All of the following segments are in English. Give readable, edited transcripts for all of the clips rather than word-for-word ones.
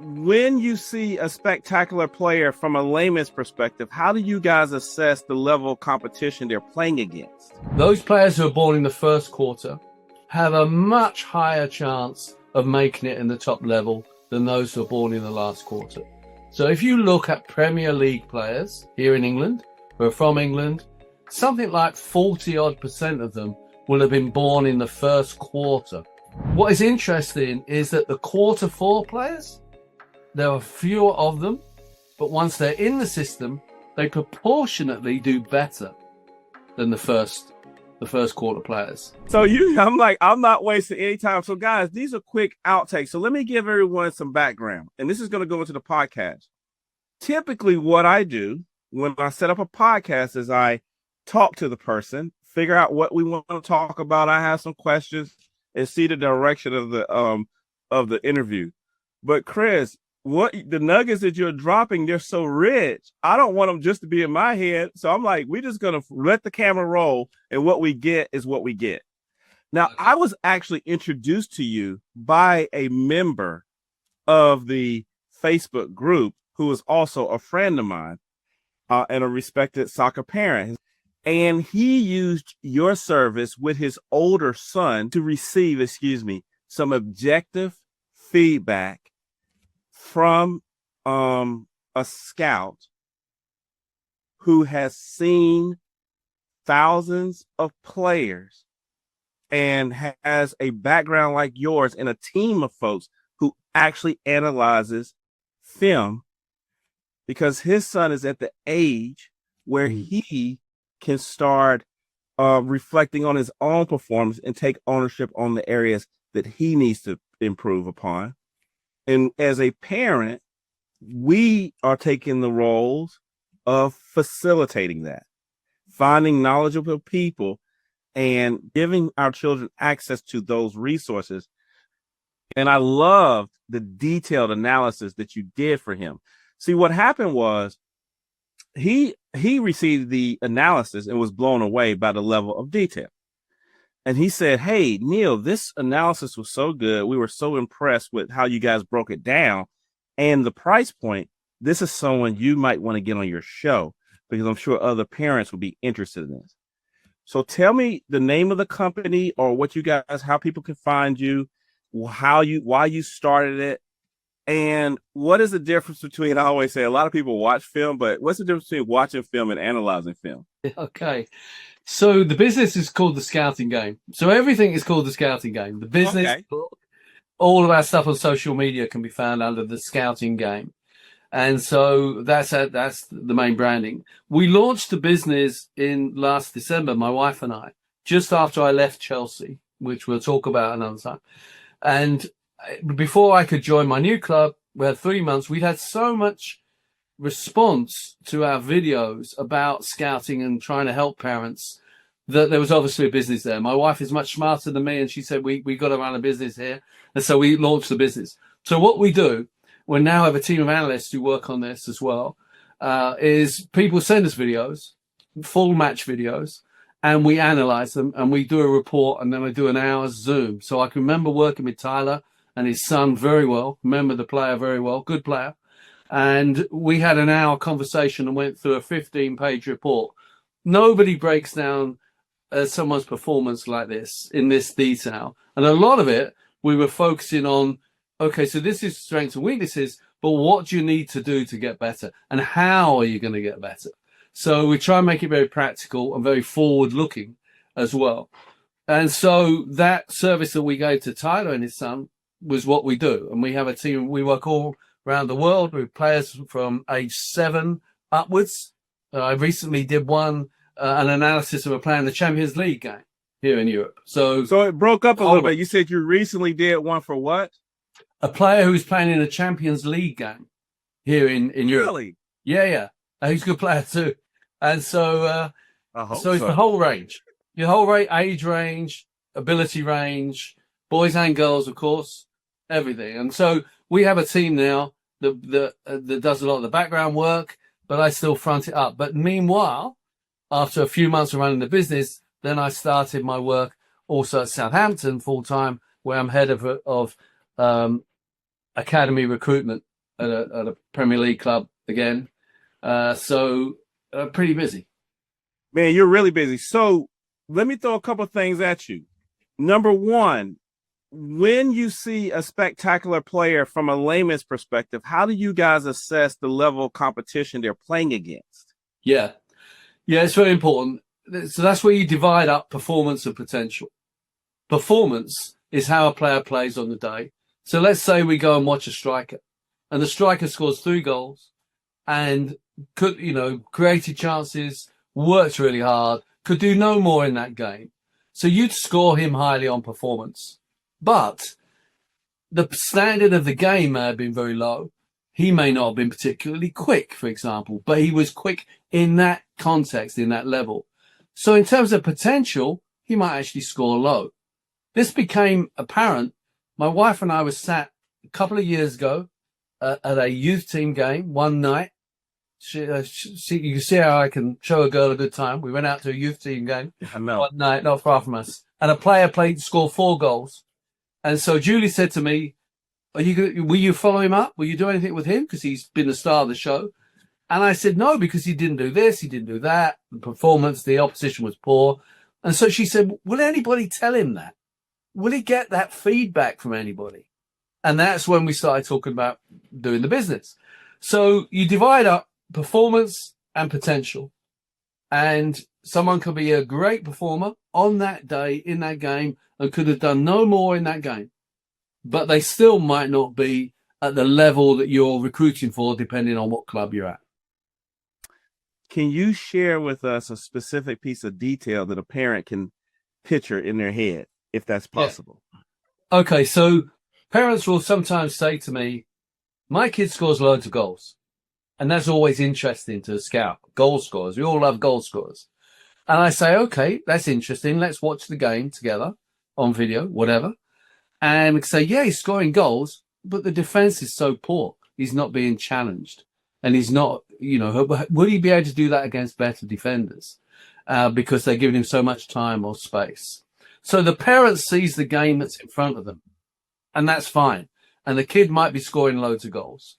When you see a spectacular player from a layman's perspective, how do you guys assess the level of competition they're playing against? Those players who are born in the first quarter have a much higher chance of making it in the top level than those who are born in the last quarter. So if you look at Premier League players here in England, who are from England, something like 40% of them will have been born in the first quarter. What is interesting is that the quarter four players, there are fewer of them, but once they're in the system, they proportionately do better than the first quarter players. So I'm not wasting any time. So guys, these are quick outtakes. So let me give everyone some background, and this is going to go into the podcast. Typically what I do when I set up a podcast is I talk to the person, figure out what we want to talk about. I have some questions and see the direction of the interview. But Chris, what the nuggets that you're dropping, they're so rich. I don't want them just to be in my head. So I'm like, we're just going to let the camera roll, and what we get is what we get. Now, I was actually introduced to you by a member of the Facebook group who is also a friend of mine and a respected soccer parent. And he used your service with his older son to receive, some objective feedback from a scout who has seen thousands of players and has a background like yours and a team of folks who actually analyzes film, because his son is at the age where he can start reflecting on his own performance and take ownership on the areas that he needs to improve upon. And as a parent, we are taking the roles of facilitating that, finding knowledgeable people and giving our children access to those resources. And I loved the detailed analysis that you did for him. See, what happened was he received the analysis and was blown away by the level of detail. And he said, "Hey, Neil, this analysis was so good. We were so impressed with how you guys broke it down and the price point. This is someone you might want to get on your show, because I'm sure other parents will be interested in this." So tell me the name of the company, or what you guys, how people can find you, why you started it, and what is the difference between, I always say a lot of people watch film, but what's the difference between watching film and analyzing film? Okay. So the business is called The Scouting Game. So everything is called The Scouting Game. The business, all of our stuff on social media can be found under The Scouting Game. And so that's the main branding. We launched the business in last December, my wife and I, just after I left Chelsea, which we'll talk about another time. And before I could join my new club, we had 3 months, we'd had so much response to our videos about scouting and trying to help parents that there was obviously a business there. My wife is much smarter than me, and she said, we got to run a business here. And so we launched the business. So what we do, we now have a team of analysts who work on this as well, is people send us videos, full match videos, and we analyze them, and we do a report, and then I do an hour's Zoom. So I can remember working with Tyler and his son very well, remember the player very well, good player. And we had an hour conversation and went through a 15-page report. Nobody breaks down someone's performance like this in this detail. And a lot of it, we were focusing on, okay, so this is strengths and weaknesses, but what do you need to do to get better? And how are you going to get better? So we try and make it very practical and very forward-looking as well. And so that service that we gave to Tyler and his son was what we do. And we have a team, we work all around the world with players from age 7 upwards. I recently did an analysis of a player in the Champions League game here in Europe. So it broke up a little bit. You said you recently did one for what? A player who's playing in a Champions League game here in Europe. Really? Yeah. He's a good player too. And so it's the whole range. Your whole age range, ability range, boys and girls, of course, everything. And so we have a team now that does a lot of the background work, but I still front it up. But meanwhile, after a few months of running the business, then I started my work also at Southampton full time, where I'm head of academy recruitment. at a Premier League club again. So pretty busy. Man, you're really busy. So let me throw a couple of things at you. Number one, when you see a spectacular player from a layman's perspective, how do you guys assess the level of competition they're playing against? Yeah, it's very important. So that's where you divide up performance and potential. Performance is how a player plays on the day. So let's say we go and watch a striker, and the striker scores 3 goals and created chances, worked really hard, could do no more in that game. So you'd score him highly on performance. But the standard of the game may have been very low. He may not have been particularly quick, for example, but he was quick in that context, in that level. So in terms of potential, he might actually score low. This became apparent. My wife and I were sat a couple of years ago at a youth team game one night. You can see how I can show a girl a good time. We went out to a youth team game one night, not far from us, and a player scored 4 goals. And so Julie said to me, will you follow him up? Will you do anything with him? Because he's been the star of the show. And I said, no, because he didn't do this, he didn't do that. The performance, the opposition was poor. And so she said, will anybody tell him that? Will he get that feedback from anybody? And that's when we started talking about doing the business. So you divide up performance and potential. And someone could be a great performer on that day in that game and could have done no more in that game. But they still might not be at the level that you're recruiting for, depending on what club you're at. Can you share with us a specific piece of detail that a parent can picture in their head, if that's possible? Yeah. Okay, so parents will sometimes say to me, my kid scores loads of goals. And that's always interesting to scout. Goal scorers. We all love goal scorers. And I say, okay, that's interesting. Let's watch the game together on video, whatever. And we say, yeah, he's scoring goals, but the defense is so poor. He's not being challenged. And he's not, would he be able to do that against better defenders? Because they're giving him so much time or space. So the parent sees the game that's in front of them. And that's fine. And the kid might be scoring loads of goals.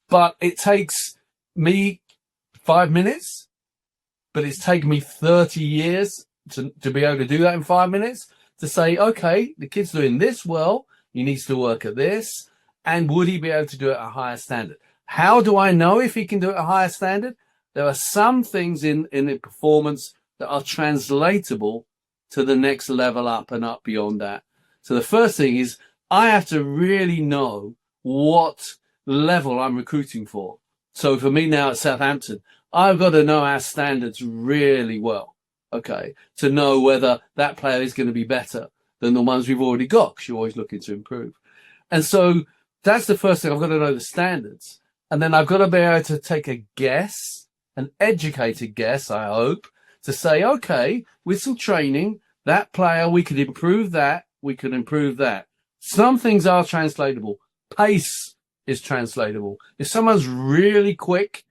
But it takes me 5 minutes, but it's taken me 30 years to be able to do that in 5 minutes, to say, okay, the kid's doing this well, he needs to work at this, and would he be able to do it at a higher standard? How do I know if he can do it at a higher standard? There are some things in the performance that are translatable to the next level up and up beyond that. So the first thing is I have to really know what level I'm recruiting for. So for me now at Southampton, I've got to know our standards really well, okay, to know whether that player is going to be better than the ones we've already got, because you're always looking to improve. And so that's the first thing. I've got to know the standards. And then I've got to be able to take a guess, an educated guess, I hope, to say, okay, with some training, that player, we could improve that, we could improve that. Some things are translatable. Pace is translatable. If someone's really quick,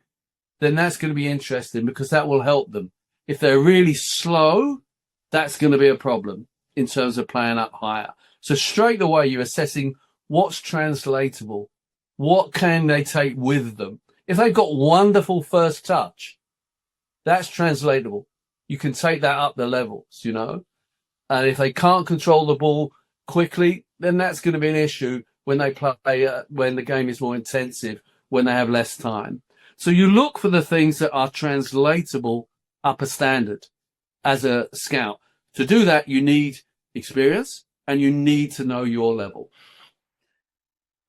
then that's going to be interesting because that will help them. If they're really slow, that's going to be a problem in terms of playing up higher. So straight away, you're assessing what's translatable. What can they take with them? If they've got wonderful first touch, that's translatable. You can take that up the levels, And if they can't control the ball quickly, then that's going to be an issue when they play, when the game is more intensive, when they have less time. So you look for the things that are translatable up a standard as a scout. To do that, you need experience and you need to know your level.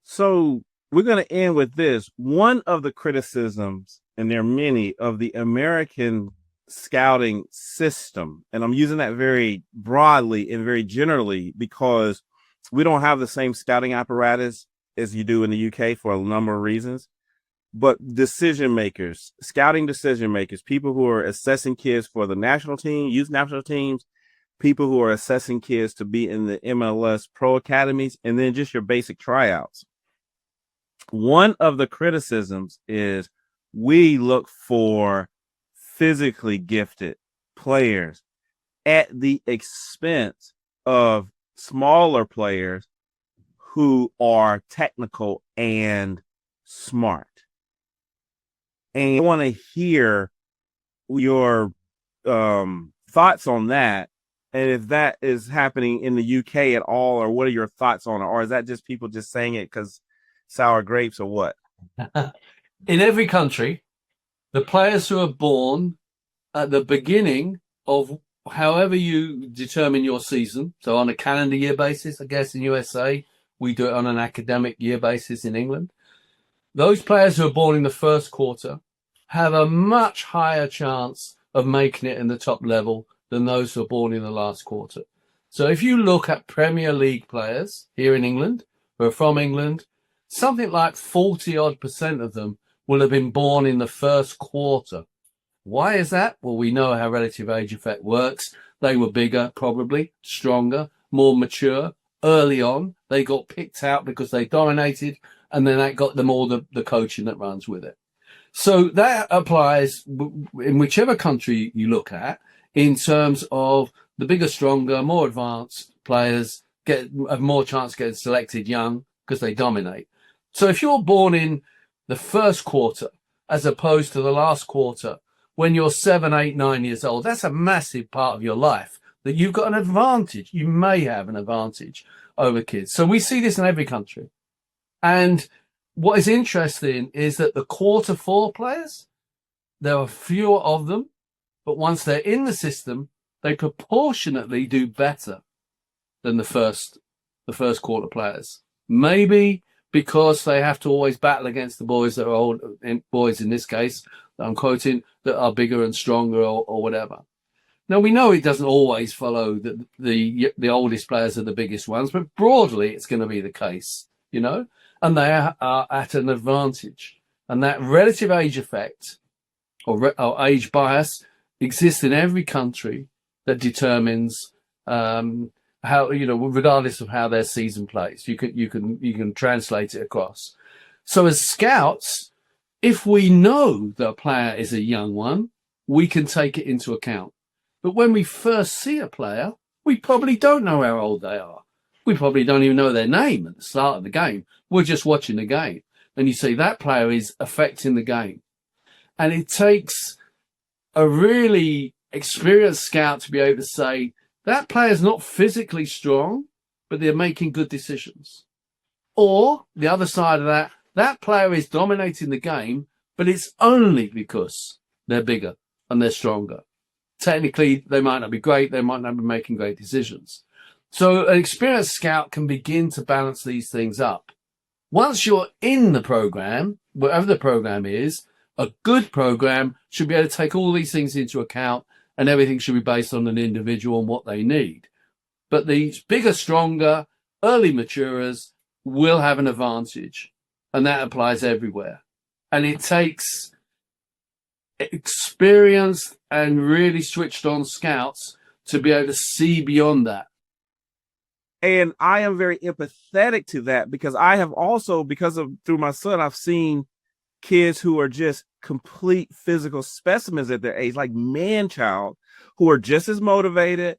So we're going to end with this. One of the criticisms, and there are many, of the American scouting system, and I'm using that very broadly and very generally because we don't have the same scouting apparatus as you do in the UK for a number of reasons. But decision makers, scouting decision makers, people who are assessing kids for the national team, youth national teams, people who are assessing kids to be in the MLS pro academies, and then just your basic tryouts. One of the criticisms is we look for physically gifted players at the expense of smaller players who are technical and smart. And I want to hear your thoughts on that. And if that is happening in the UK at all, or what are your thoughts on it? Or is that just people just saying it because sour grapes or what? In every country, the players who are born at the beginning of however you determine your season, so on a calendar year basis, I guess in USA, we do it on an academic year basis in England. Those players who are born in the first quarter have a much higher chance of making it in the top level than those who are born in the last quarter. So if you look at Premier League players here in England, who are from England, something like 40% of them will have been born in the first quarter. Why is that? Well, we know how relative age effect works. They were bigger, probably, stronger, more mature. Early on, they got picked out because they dominated, and then that got them all the coaching that runs with it. So that applies in whichever country you look at in terms of the bigger, stronger, more advanced players have more chance of getting selected young because they dominate. So if you're born in the first quarter as opposed to the last quarter, when you're 7, 8, 9 years old, that's a massive part of your life that you've got an advantage. You may have an advantage over kids. So we see this in every country. And what is interesting is that the quarter 4 players, there are fewer of them, but once they're in the system, they proportionately do better than the first quarter players. Maybe because they have to always battle against the boys that are old, boys in this case, that I'm quoting, that are bigger and stronger or whatever. Now, we know it doesn't always follow that the oldest players are the biggest ones, but broadly it's going to be the case, you know, and they are at an advantage. And that relative age effect or age bias exists in every country that determines how, you know, regardless of how their season plays, you can translate it across. So as scouts, if we know that a player is a young one, we can take it into account. But when we first see a player, we probably don't know how old they are. We probably don't even know their name at the start of the game. We're just watching the game. And you see that player is affecting the game. And it takes a really experienced scout to be able to say, that player's not physically strong, but they're making good decisions. Or the other side of that, that player is dominating the game, but it's only because they're bigger and they're stronger. Technically, they might not be great. They might not be making great decisions. So an experienced scout can begin to balance these things up. Once you're in the program, whatever the program is, a good program should be able to take all these things into account, and everything should be based on an individual and what they need. But these bigger, stronger, early maturers will have an advantage, and that applies everywhere. And it takes experienced and really switched on scouts to be able to see beyond that. And I am very empathetic to that because I have also, through my son, I've seen kids who are just complete physical specimens at their age, like man-child, who are just as motivated,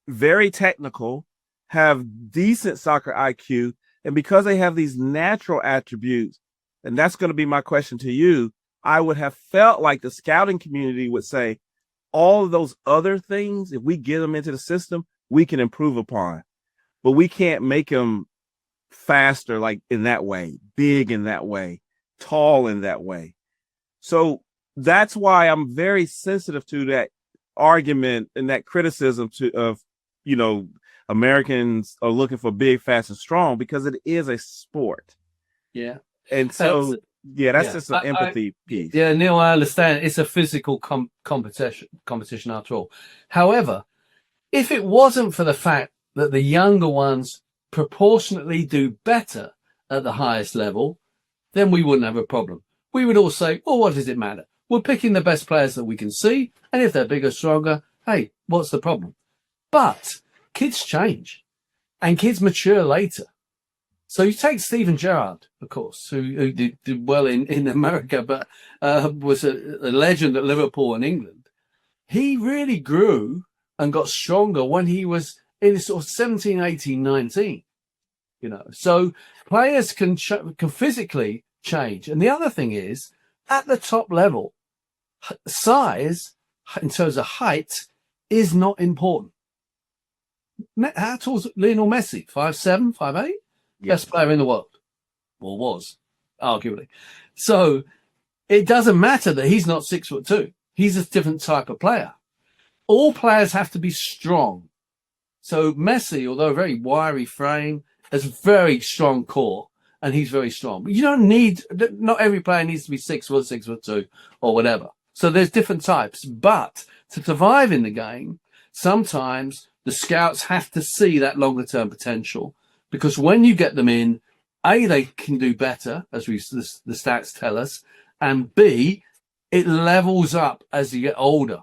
very technical, have decent soccer IQ. And because they have these natural attributes, and that's going to be my question to you, I would have felt like the scouting community would say, all of those other things, if we get them into the system, we can improve upon. But we can't make them faster, like in that way, big in that way, tall in that way. So that's why I'm very sensitive to that argument and that criticism of, you know, Americans are looking for big, fast, and strong because it is a sport. Yeah. And so, that's just an empathy piece. Yeah, Neil, I understand. It's a physical competition after all. However, if it wasn't for the fact that the younger ones proportionately do better at the highest level, then we wouldn't have a problem. We would all say, well, what does it matter? We're picking the best players that we can see, and if they're bigger, stronger, hey, what's the problem? But kids change, and kids mature later. So you take Steven Gerrard, of course, who did well in America, but was a legend at Liverpool and England. He really grew and got stronger when he was in sort of 17, 18, 19. You know, so players can physically change. And the other thing is, at the top level, size, in terms of height, is not important. How tall's Lionel Messi? 5'7", 5'8"? Best player in the world. Or was, arguably. So it doesn't matter that he's not 6'2". He's a different type of player. All players have to be strong. So Messi, although a very wiry frame, has a very strong core, and he's very strong. But you don't need, not every player needs to be 6'1", 6'2", or whatever. So there's different types. But to survive in the game, sometimes the scouts have to see that longer term potential, because when you get them in, A, they can do better, as the stats tell us, and B, it levels up as you get older.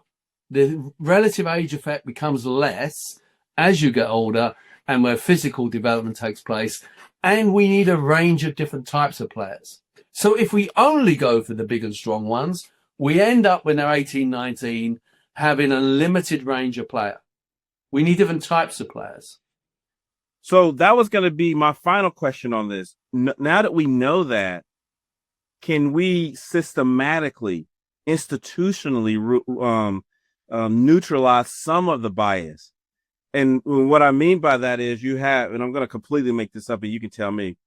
The relative age effect becomes less as you get older and where physical development takes place. And we need a range of different types of players. So if we only go for the big and strong ones, we end up when they're 18, 19, having a limited range of player. We need different types of players. So that was going to be my final question on this. Now that we know that, can we systematically, institutionally neutralize some of the bias? And what I mean by that is you have, and I'm going to completely make this up and you can tell me,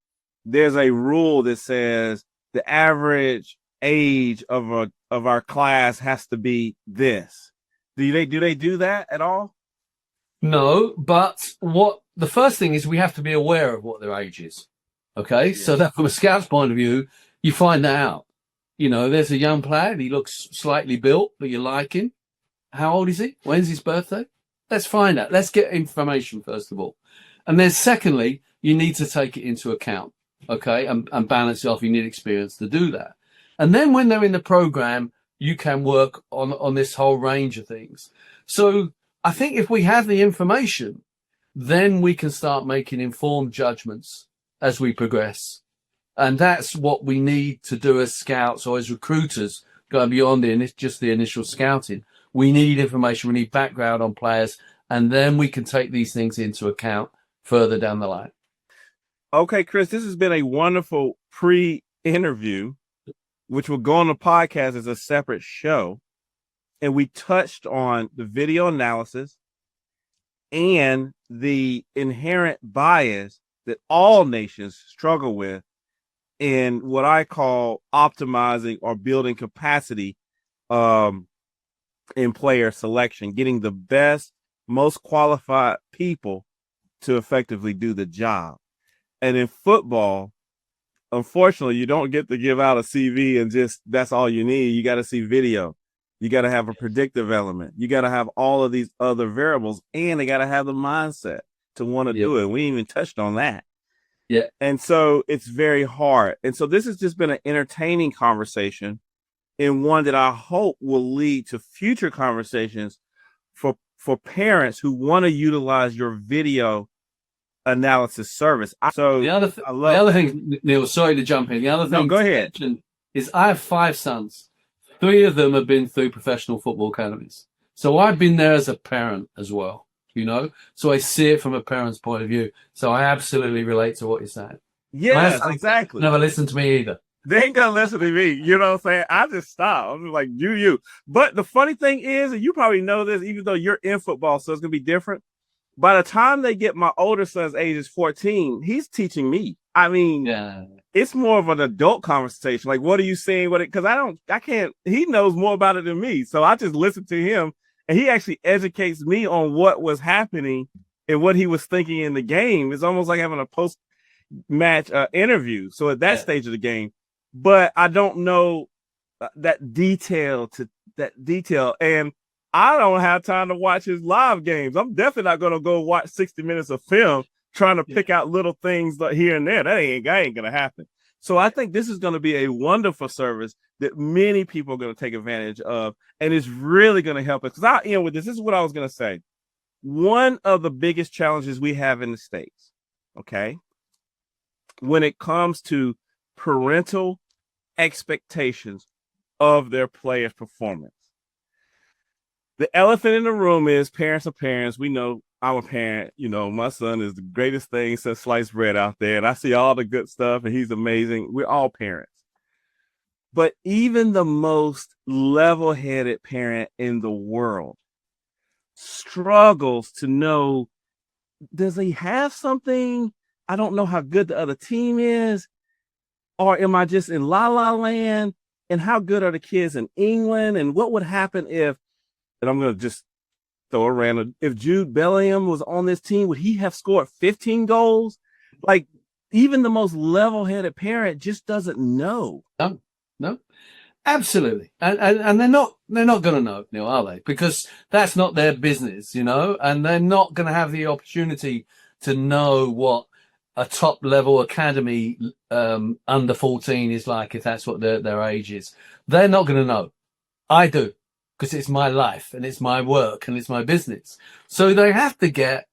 there's a rule that says the average age of our class has to be this. Do they do that at all? No, but the first thing is we have to be aware of what their age is. Okay. Yes. So that from a scout's point of view, you find that out. You know, there's a young player, he looks slightly built, but you like him. How old is he? When's his birthday? Let's find out. Let's get information, first of all. And then secondly, you need to take it into account, okay, and balance it off. You need experience to do that. And then when they're in the program, you can work on this whole range of things. So I think if we have the information, then we can start making informed judgments as we progress. And that's what we need to do as scouts or as recruiters, going beyond just the initial scouting. We need information, we need background on players, and then we can take these things into account further down the line. Okay, Chris, this has been a wonderful pre-interview, which will go on the podcast as a separate show. And we touched on the video analysis and the inherent bias that all nations struggle with in what I call optimizing or building capacity in player selection, getting the best, most qualified people to effectively do the job. And in football, unfortunately, you don't get to give out a CV and just that's all you need. You got to see video. You got to have a predictive element. You got to have all of these other variables, and they got to have the mindset to want to do it. We even touched on that. Yeah. And so it's very hard. And so this has just been an entertaining conversation, and one that I hope will lead to future conversations for parents who want to utilize your video analysis service. So the other thing, Neil, sorry to jump in. The other thing go ahead. Is I have 5 sons. 3 of them have been through professional football academies. So I've been there as a parent as well, you know? So I see it from a parent's point of view. So I absolutely relate to what you're saying. Yes, exactly. Never listen to me either. They ain't gonna listen to me. You know what I'm saying? I just stop. I'm like, you. But the funny thing is, and you probably know this, even though you're in football, so it's gonna be different. By the time they get my older son's age is 14, he's teaching me. I mean, It's more of an adult conversation. Like, what are you saying? Because I can't, he knows more about it than me. So I just listen to him, and he actually educates me on what was happening and what he was thinking in the game. It's almost like having a post-match interview. So at that stage of the game, but I don't know that detail. And I don't have time to watch his live games. I'm definitely not going to go watch 60 minutes of film trying to pick out little things here and there. That ain't going to happen. So I think this is going to be a wonderful service that many people are going to take advantage of. And it's really going to help us. Because I'll end with this. This is what I was going to say. One of the biggest challenges we have in the States, okay, when it comes to parental expectations of their players' performance. The elephant in the room is parents are parents. We know I'm a parent. You know, my son is the greatest thing since sliced bread out there. And I see all the good stuff, and he's amazing. We're all parents. But even the most level-headed parent in the world struggles to know, does he have something? I don't know how good the other team is. Or am I just in la la land? And how good are the kids in England? And what would happen if, and I'm going to just throw a random, if Jude Bellingham was on this team, would he have scored 15 goals? Like, even the most level-headed parent just doesn't know. No, absolutely. And they're not going to know, Neil, are they? Because that's not their business, you know, and they're not going to have the opportunity to know what a top level academy under 14 is like, if that's what their age is. They're not going to know. I do, because it's my life and it's my work and it's my business. So they have to get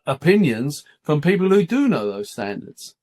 opinions from people who do know those standards.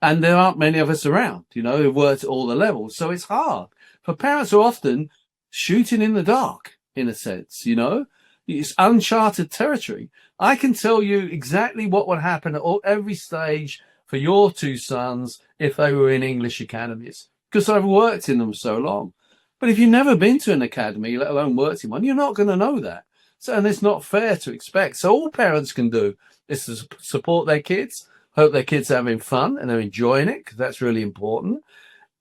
And there aren't many of us around, you know, who've worked at all the levels. So it's hard. For parents who are often shooting in the dark, in a sense, you know. It's uncharted territory. I can tell you exactly what would happen at every stage for your two sons if they were in English academies, because I've worked in them so long. But if you've never been to an academy, let alone worked in one, you're not going to know that. So, and it's not fair to expect. So all parents can do is to support their kids, hope their kids are having fun and they're enjoying it, because that's really important.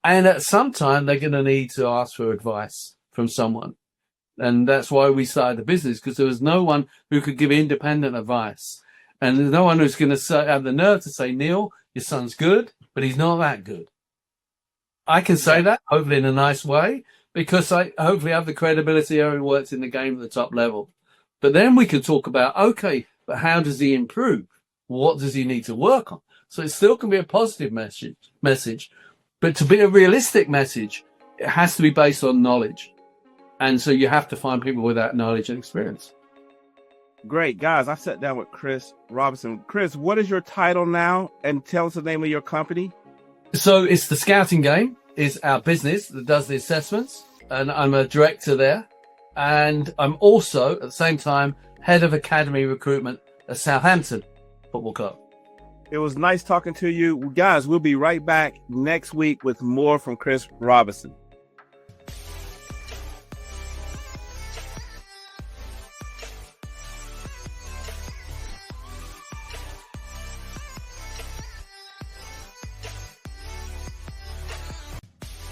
And at some time, they're going to need to ask for advice from someone. And that's why we started the business, because there was no one who could give independent advice. And there's no one who's going to have the nerve to say, Neil, your son's good, but he's not that good. I can say that, hopefully in a nice way, because I hopefully have the credibility having worked in the game at the top level. But then we can talk about, okay, but how does he improve? What does he need to work on? So it still can be a positive message, but to be a realistic message, it has to be based on knowledge. And so you have to find people with that knowledge and experience. Great. Guys, I sat down with Chris Robinson. Chris, what is your title now? And tell us the name of your company. So it's the Scouting Game is our business that does the assessments. And I'm a director there. And I'm also, at the same time, head of academy recruitment at Southampton Football Club. It was nice talking to you. Guys, we'll be right back next week with more from Chris Robinson.